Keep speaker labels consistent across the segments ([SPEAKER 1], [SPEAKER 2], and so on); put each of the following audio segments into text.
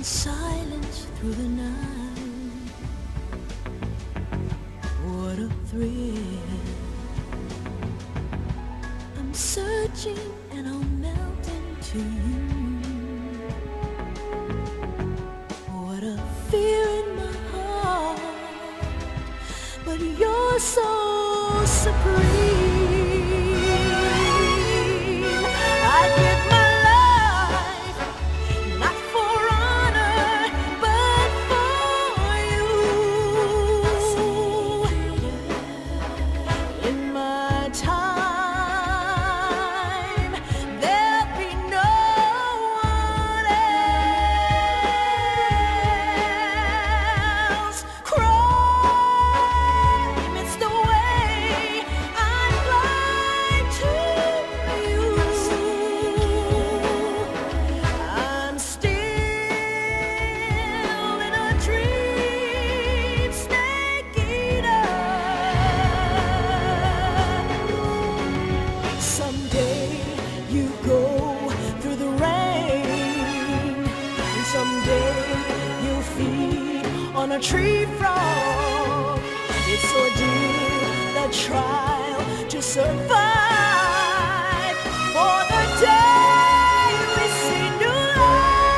[SPEAKER 1] in silence through the night. What a thrill. I'm searching and I'll melt into you. What a fear in my heart, but you're so supreme. I'd give my life, not for honor, but for you. In my time, there'll be no one else. Crime, it's the way I'd lie to you. I'm still in a dream, snake eater. Someday you go through the rain, and someday you'll feed on a tree frog. It's ordeal, the trial to survive for the day we see new light.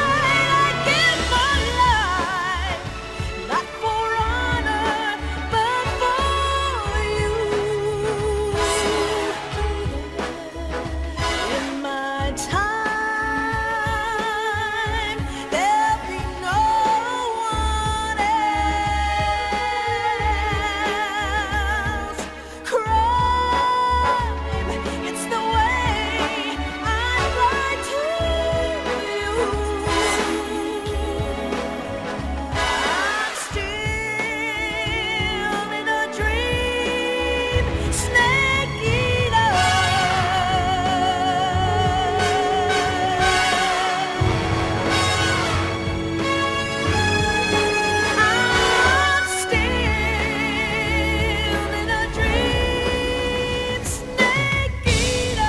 [SPEAKER 1] I give my life, not for honor, but for you. In my time, there'll be no one else. Crime, it's the way I'd lie to you. I'm still in a dream, snake eater. I'm still in a dream, snake eater.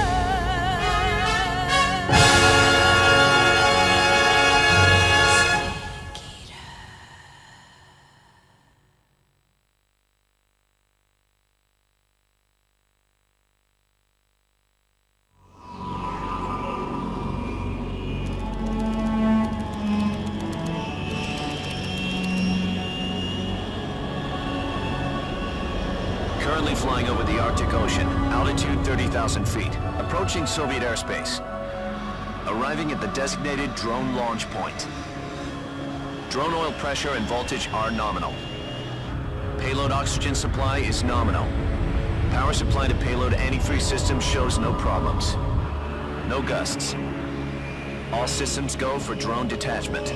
[SPEAKER 2] Currently flying over the Arctic Ocean, altitude 30,000 feet, approaching Soviet airspace. Arriving at the designated drone launch point. Drone oil pressure and voltage are nominal. Payload oxygen supply is nominal. Power supply to payload antifreeze system shows no problems. No gusts. All systems go for drone detachment.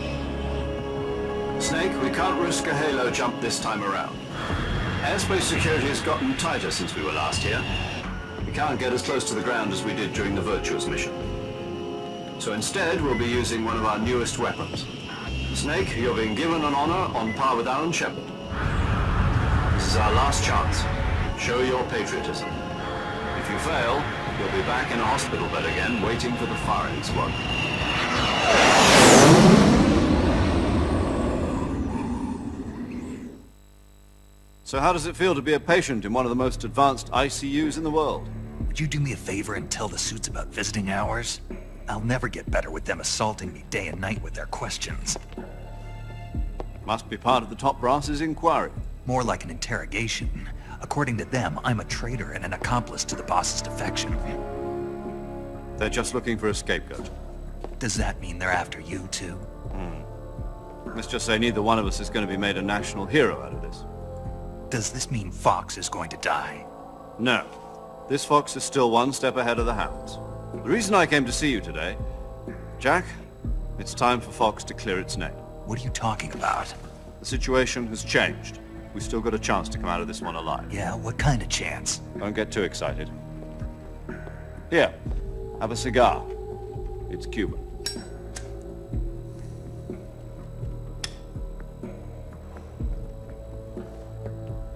[SPEAKER 3] Snake, we can't risk a halo jump this time around. Airspace security has gotten tighter since we were last here. We can't get as close to the ground as we did during the Virtuous mission. So instead, we'll be using one of our newest weapons. Snake, you're being given an honor on par with Alan Shepard. This is our last chance. Show your patriotism. If you fail, you'll be back in a hospital bed again, waiting for the firing squad.
[SPEAKER 4] So how does it feel to be a patient in one of the most advanced ICUs in the world?
[SPEAKER 5] Would you do me a favor and tell the suits about visiting hours? I'll never get better with them assaulting me day and night with their questions.
[SPEAKER 4] Must be part of the top brass's inquiry.
[SPEAKER 5] More like an interrogation. According to them, I'm a traitor and an accomplice to the boss's defection.
[SPEAKER 4] They're just looking for a scapegoat.
[SPEAKER 5] Does that mean they're after you too?
[SPEAKER 4] Let's just say neither one of us is going to be made a national hero out of this.
[SPEAKER 5] Does this mean Fox is going to die?
[SPEAKER 4] No. This fox is still one step ahead of the hounds. The reason I came to see you today, Jack, it's time for Fox to clear its name.
[SPEAKER 5] What are you talking about?
[SPEAKER 4] The situation has changed. We've still got a chance to come out of this one alive.
[SPEAKER 5] Yeah, what kind of chance?
[SPEAKER 4] Don't get too excited. Here, have a cigar. It's Cuban.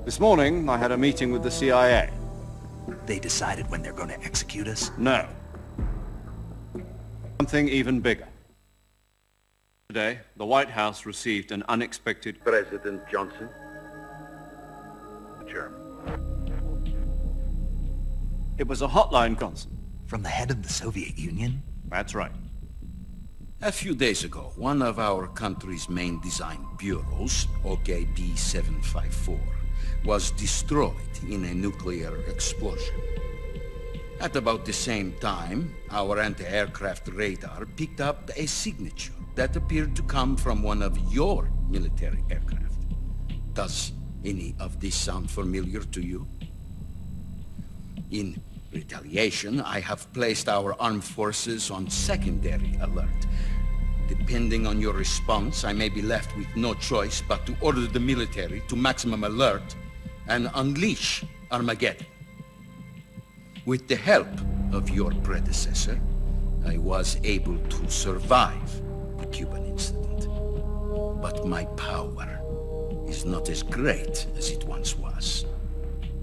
[SPEAKER 4] This morning, I had a meeting with the CIA.
[SPEAKER 5] They decided when they're going to execute us?
[SPEAKER 4] No. Something even bigger. Today, the White House received an unexpected...
[SPEAKER 6] President Johnson.
[SPEAKER 3] Chairman.
[SPEAKER 4] It was a hotline, Consul.
[SPEAKER 5] From the head of the Soviet Union?
[SPEAKER 4] That's right.
[SPEAKER 7] A few days ago, one of our country's main design bureaus, OKB 754, was destroyed in a nuclear explosion. At about the same time, our anti-aircraft radar picked up a signature that appeared to come from one of your military aircraft. Does any of this sound familiar to you? In retaliation, I have placed our armed forces on secondary alert. Depending on your response, I may be left with no choice but to order the military to maximum alert and unleash Armageddon. With the help of your predecessor, I was able to survive the Cuban incident. But my power is not as great as it once was.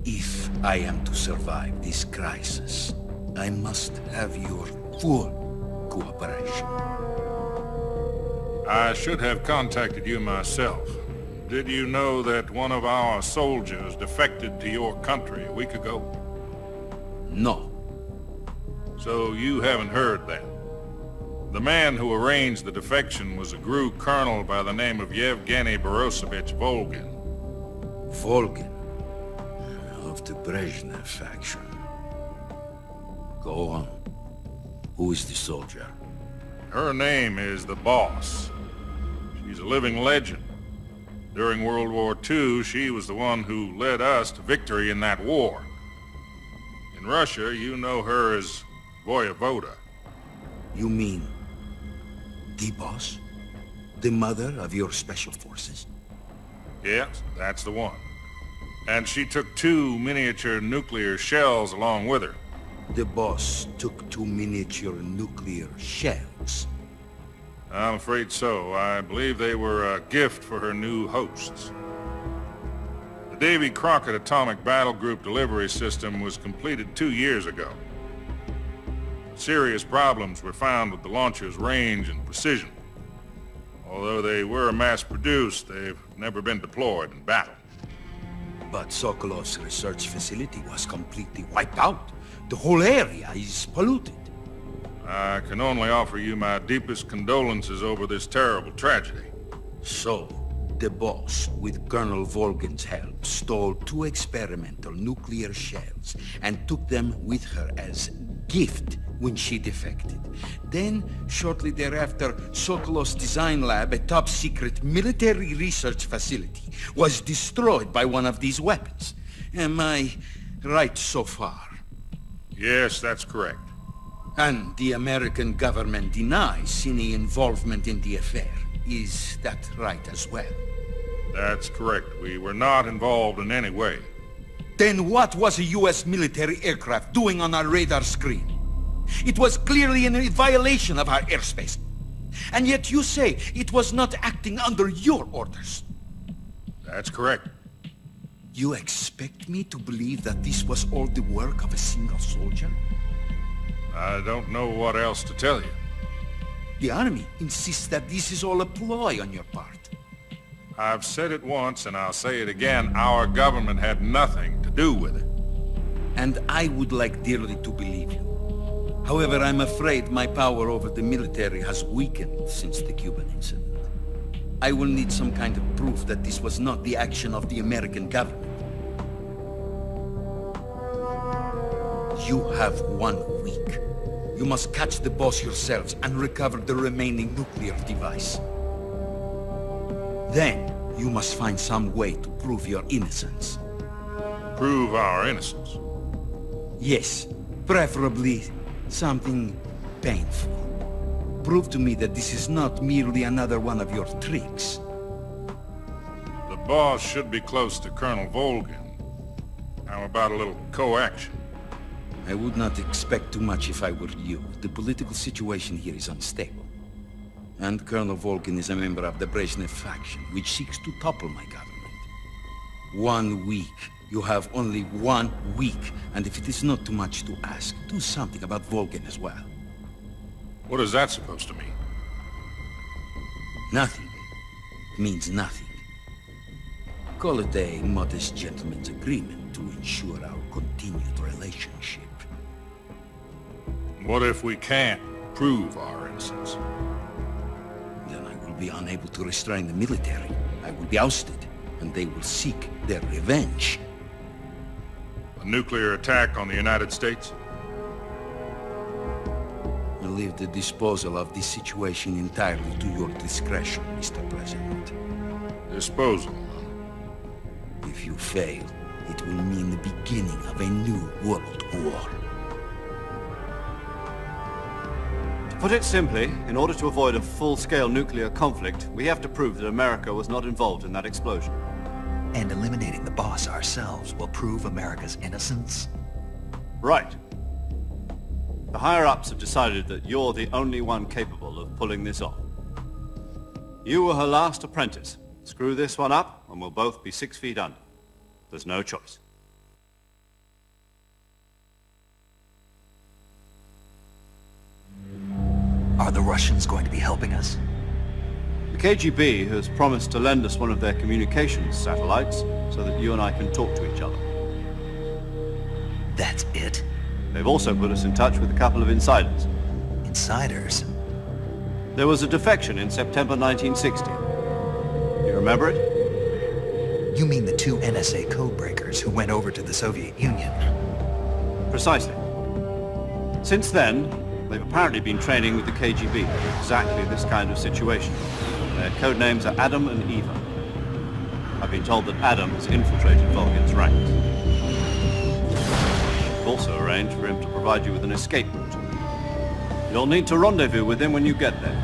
[SPEAKER 7] If I am to survive this crisis, I must have your full cooperation.
[SPEAKER 8] I should have contacted you myself. Did you know that one of our soldiers defected to your country a week ago?
[SPEAKER 7] No.
[SPEAKER 8] So you haven't heard that. The man who arranged the defection was a GRU colonel by the name of Yevgeny Borisovich Volgin.
[SPEAKER 7] Volgin. Of the Brezhnev faction. Go on. Who is the soldier?
[SPEAKER 8] Her name is the Boss. She's a living legend. During World War II, she was the one who led us to victory in that war. In Russia, you know her as Voyevoda.
[SPEAKER 7] You mean the boss? The mother of your special forces?
[SPEAKER 8] Yes, that's the one. And she took 2 miniature nuclear shells along with her.
[SPEAKER 7] The boss took 2 miniature nuclear shells.
[SPEAKER 8] I'm afraid so. I believe they were a gift for her new hosts. The Davy Crockett Atomic Battle Group delivery system was completed 2 years ago. Serious problems were found with the launcher's range and precision. Although they were mass-produced, they've never been deployed in battle.
[SPEAKER 7] But Sokolov's research facility was completely wiped out. The whole area is polluted.
[SPEAKER 8] I can only offer you my deepest condolences over this terrible tragedy.
[SPEAKER 7] So, the boss, with Colonel Volgin's help, stole 2 experimental nuclear shells and took them with her as gift when she defected. Then, shortly thereafter, Sokolov's design lab, a top-secret military research facility, was destroyed by one of these weapons. Am I right so far?
[SPEAKER 8] Yes, that's correct.
[SPEAKER 7] And the American government denies any involvement in the affair. Is that right as well?
[SPEAKER 8] That's correct. We were not involved in any way.
[SPEAKER 7] Then what was a U.S. military aircraft doing on our radar screen? It was clearly in violation of our airspace. And yet you say it was not acting under your orders.
[SPEAKER 8] That's correct.
[SPEAKER 7] You expect me to believe that this was all the work of a single soldier?
[SPEAKER 8] I don't know what else to tell you.
[SPEAKER 7] The army insists that this is all a ploy on your part.
[SPEAKER 8] I've said it once and I'll say it again. Our government had nothing to do with it.
[SPEAKER 7] And I would like dearly to believe you. However, I'm afraid my power over the military has weakened since the Cuban incident. I will need some kind of proof that this was not the action of the American government. You have 1 week. You must catch the boss yourselves and recover the remaining nuclear device. Then, you must find some way to prove your innocence.
[SPEAKER 8] Prove our innocence.
[SPEAKER 7] Yes, preferably something painful. Prove to me that this is not merely another one of your tricks.
[SPEAKER 8] The boss should be close to Colonel Volgin. How about a little coaction?
[SPEAKER 7] I would not expect too much if I were you. The political situation here is unstable. And Colonel Volgin is a member of the Brezhnev faction, which seeks to topple my government. 1 week. You have only 1 week, and if it is not too much to ask, do something about Volgin as well.
[SPEAKER 8] What is that supposed to mean?
[SPEAKER 7] Nothing means nothing. Call it a modest gentleman's agreement to ensure our continued relationship.
[SPEAKER 8] What if we can't prove our innocence?
[SPEAKER 7] Then I will be unable to restrain the military. I will be ousted, and they will seek their revenge.
[SPEAKER 8] A nuclear attack on the United States?
[SPEAKER 7] I leave the disposal of this situation entirely to your discretion, Mr. President.
[SPEAKER 8] Disposal.
[SPEAKER 7] If you fail, it will mean the beginning of a new world war.
[SPEAKER 4] To put it simply, in order to avoid a full-scale nuclear conflict, we have to prove that America was not involved in that explosion.
[SPEAKER 5] And eliminating the boss ourselves will prove America's innocence?
[SPEAKER 4] Right. The higher-ups have decided that you're the only one capable of pulling this off. You were her last apprentice. Screw this one up, and we'll both be 6 feet under. There's no choice.
[SPEAKER 5] Are the Russians going to be helping us?
[SPEAKER 4] The KGB has promised to lend us one of their communications satellites so that you and I can talk to each other.
[SPEAKER 5] That's it?
[SPEAKER 4] They've also put us in touch with a couple of insiders.
[SPEAKER 5] Insiders?
[SPEAKER 4] There was a defection in September 1960. You remember it?
[SPEAKER 5] You mean the 2 NSA codebreakers who went over to the Soviet Union?
[SPEAKER 4] Precisely. Since then, they've apparently been training with the KGB for exactly this kind of situation. Their code names are Adam and Eva. I've been told that Adam has infiltrated Volgin's ranks. We've also arranged for him to provide you with an escape route. You'll need to rendezvous with him when you get there.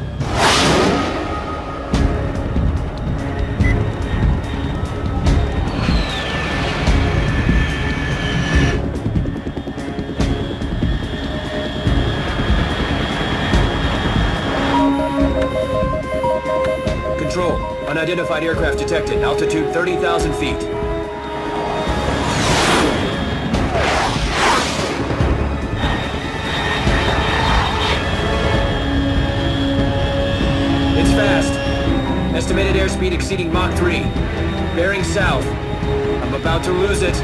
[SPEAKER 6] Control. Unidentified aircraft detected. Altitude 30,000 feet. It's fast. Estimated airspeed exceeding Mach 3. Bearing south. I'm about to lose it.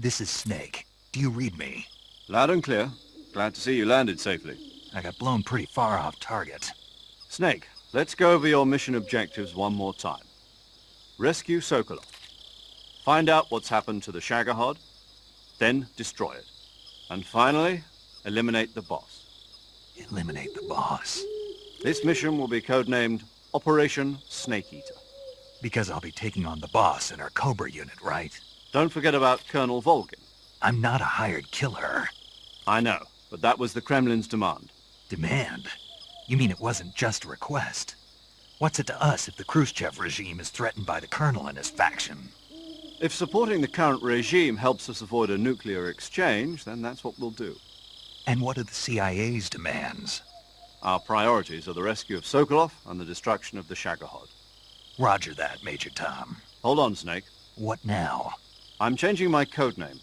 [SPEAKER 5] This is Snake. Do you read me?
[SPEAKER 4] Loud and clear. Glad to see you landed safely.
[SPEAKER 5] I got blown pretty far off target.
[SPEAKER 4] Snake, let's go over your mission objectives one more time. Rescue Sokolov. Find out what's happened to the Shagohod, then destroy it. And finally, eliminate the boss.
[SPEAKER 5] Eliminate the boss.
[SPEAKER 4] This mission will be codenamed Operation Snake Eater.
[SPEAKER 5] Because I'll be taking on the boss in our Cobra unit, right?
[SPEAKER 4] Don't forget about Colonel Volgin.
[SPEAKER 5] I'm not a hired killer.
[SPEAKER 4] I know, but that was the Kremlin's demand.
[SPEAKER 5] Demand? You mean it wasn't just a request? What's it to us if the Khrushchev regime is threatened by the Colonel and his faction?
[SPEAKER 4] If supporting the current regime helps us avoid a nuclear exchange, then that's what we'll do.
[SPEAKER 5] And what are the CIA's demands?
[SPEAKER 4] Our priorities are the rescue of Sokolov and the destruction of the Shagohod.
[SPEAKER 5] Roger that, Major Tom.
[SPEAKER 4] Hold on, Snake.
[SPEAKER 5] What now?
[SPEAKER 4] I'm changing my code name.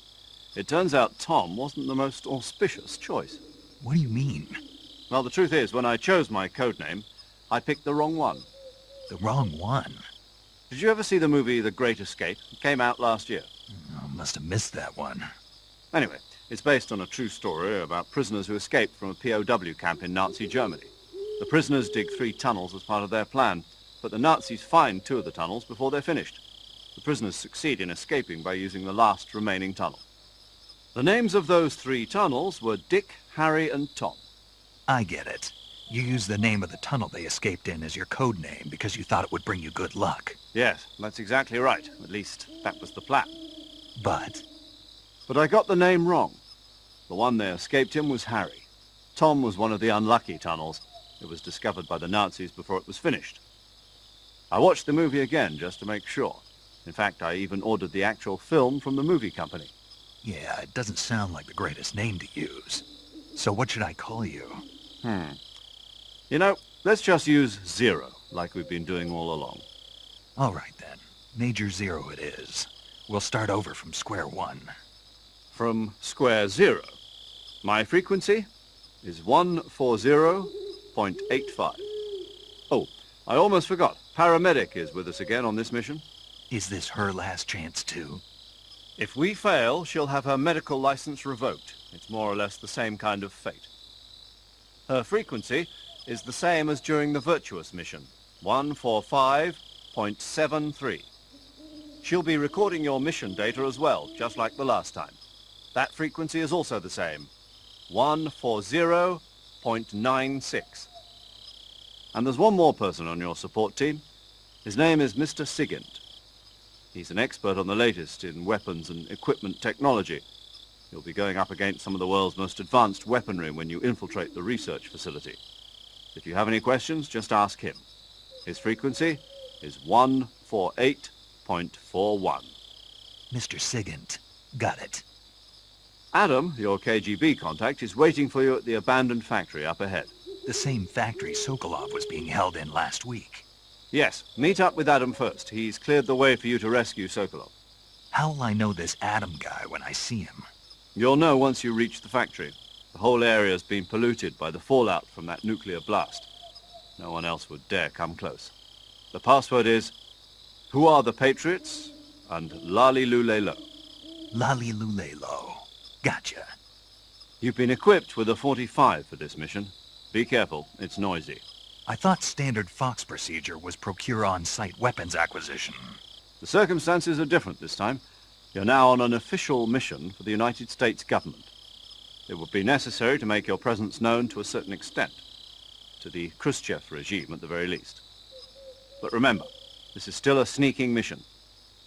[SPEAKER 4] It turns out Tom wasn't the most auspicious choice.
[SPEAKER 5] What do you mean?
[SPEAKER 4] Well, the truth is, when I chose my code name, I picked the wrong one.
[SPEAKER 5] The wrong one?
[SPEAKER 4] Did you ever see the movie The Great Escape? It came out last year.
[SPEAKER 5] Oh, must have missed that one.
[SPEAKER 4] Anyway, it's based on a true story about prisoners who escaped from a POW camp in Nazi Germany. The prisoners dig 3 tunnels as part of their plan, but the Nazis find 2 of the tunnels before they're finished. The prisoners succeed in escaping by using the last remaining tunnel. The names of those 3 tunnels were Dick, Harry, and Tom.
[SPEAKER 5] I get it. You used the name of the tunnel they escaped in as your code name because you thought it would bring you good luck.
[SPEAKER 4] Yes, that's exactly right. At least, that was the plan.
[SPEAKER 5] But
[SPEAKER 4] But I got the name wrong. The one they escaped in was Harry. Tom was one of the unlucky tunnels. It was discovered by the Nazis before it was finished. I watched the movie again just to make sure. In fact, I even ordered the actual film from the movie company.
[SPEAKER 5] yeah, it doesn't sound like the greatest name to use. So what should I call you?
[SPEAKER 4] You know, let's just use Zero, like we've been doing all along.
[SPEAKER 5] All right then. Major Zero it is. We'll start over from square one.
[SPEAKER 4] From square zero. My frequency is 140.85. Oh, I almost forgot. Paramedic is with us again on this mission.
[SPEAKER 5] Is this her last chance too?
[SPEAKER 4] If we fail, she'll have her medical license revoked. It's more or less the same kind of fate. Her frequency is the same as during the Virtuous mission, 145.73. She'll be recording your mission data as well, just like the last time. That frequency is also the same, 140.96. And there's one more person on your support team. His name is Mr. Sigint. He's an expert on the latest in weapons and equipment technology. You'll be going up against some of the world's most advanced weaponry when you infiltrate the research facility. If you have any questions, just ask him. His frequency is 148.41.
[SPEAKER 5] Mr. Sigint. Got it.
[SPEAKER 4] Adam, your KGB contact, is waiting for you at the abandoned factory up ahead.
[SPEAKER 5] The same factory Sokolov was being held in last week.
[SPEAKER 4] Yes, meet up with Adam first. He's cleared the way for you to rescue Sokolov.
[SPEAKER 5] How'll I know this Adam guy when I see him?
[SPEAKER 4] You'll know once you reach the factory. The whole area's been polluted by the fallout from that nuclear blast. No one else would dare come close. The password is, "Who are the Patriots?" and "Lali Lulelo."
[SPEAKER 5] Lali Lulelo. Gotcha.
[SPEAKER 4] You've been equipped with a 45 for this mission. Be careful, it's noisy.
[SPEAKER 5] I thought standard Fox procedure was procure on-site weapons acquisition.
[SPEAKER 4] The circumstances are different this time. You're now on an official mission for the United States government. It would be necessary to make your presence known to a certain extent, to the Khrushchev regime at the very least. But remember, this is still a sneaking mission.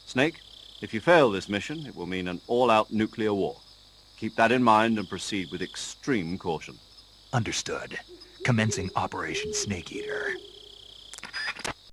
[SPEAKER 4] Snake, if you fail this mission, it will mean an all-out nuclear war. Keep that in mind and proceed with extreme caution.
[SPEAKER 5] Understood. Commencing Operation Snake Eater.